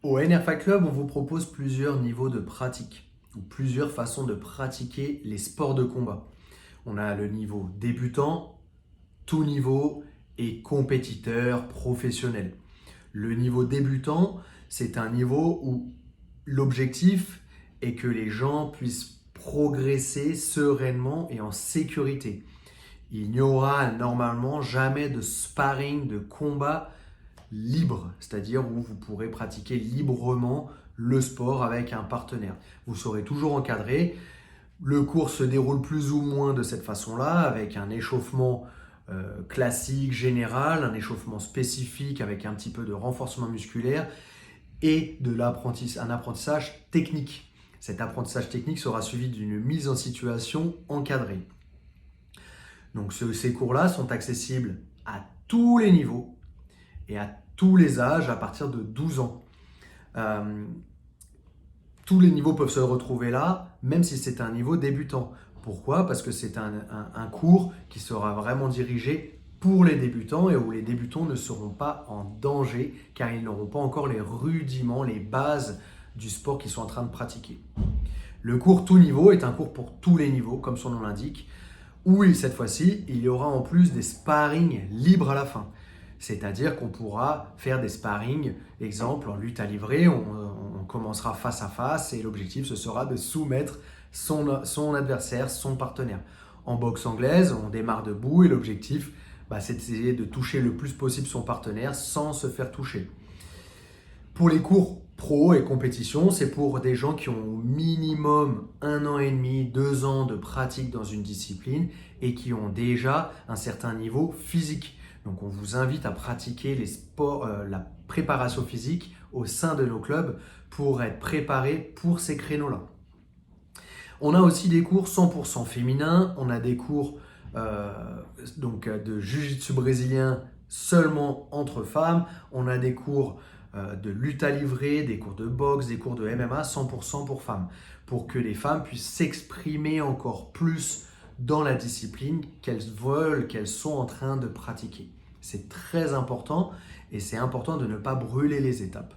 Au NR Fight Club, on vous propose plusieurs niveaux de pratique ou plusieurs façons de pratiquer les sports de combat. On a le niveau débutant, tout niveau et compétiteur professionnel. Le niveau débutant, c'est un niveau où l'objectif est que les gens puissent progresser sereinement et en sécurité. Il n'y aura normalement jamais de sparring, de combat libre, c'est-à-dire où vous pourrez pratiquer librement le sport avec un partenaire. Vous serez toujours encadré. Le cours se déroule plus ou moins de cette façon-là, avec un échauffement classique, général, un échauffement spécifique avec un petit peu de renforcement musculaire et un apprentissage technique. Cet apprentissage technique sera suivi d'une mise en situation encadrée. Donc ces cours-là sont accessibles à tous les niveaux et à tous les âges à partir de 12 ans. Euh, tous les niveaux peuvent se retrouver là, même si c'est un niveau débutant. Pourquoi? Parce que c'est un cours qui sera vraiment dirigé pour les débutants et où les débutants ne seront pas en danger car ils n'auront pas encore les rudiments, les bases du sport qu'ils sont en train de pratiquer. Le cours tout niveau est un cours pour tous les niveaux, comme son nom l'indique, où cette fois-ci, il y aura en plus des sparring libres à la fin. C'est-à-dire qu'on pourra faire des sparring, exemple en lutte à livrer, on commencera face à face et l'objectif ce sera de soumettre son adversaire, son partenaire. En boxe anglaise, on démarre debout et l'objectif c'est d'essayer de toucher le plus possible son partenaire sans se faire toucher. Pour les cours pro et compétition, c'est pour des gens qui ont au minimum 1 an et demi, 2 ans de pratique dans une discipline et qui ont déjà un certain niveau physique. Donc on vous invite à pratiquer les sports, la préparation physique au sein de nos clubs pour être préparé pour ces créneaux-là. On a aussi des cours 100% féminins, on a des cours de jiu-jitsu brésilien seulement entre femmes, on a des cours de lutte à livrer, des cours de boxe, des cours de MMA 100% pour femmes, pour que les femmes puissent s'exprimer encore plus dans la discipline qu'elles veulent, qu'elles sont en train de pratiquer. C'est très important et c'est important de ne pas brûler les étapes.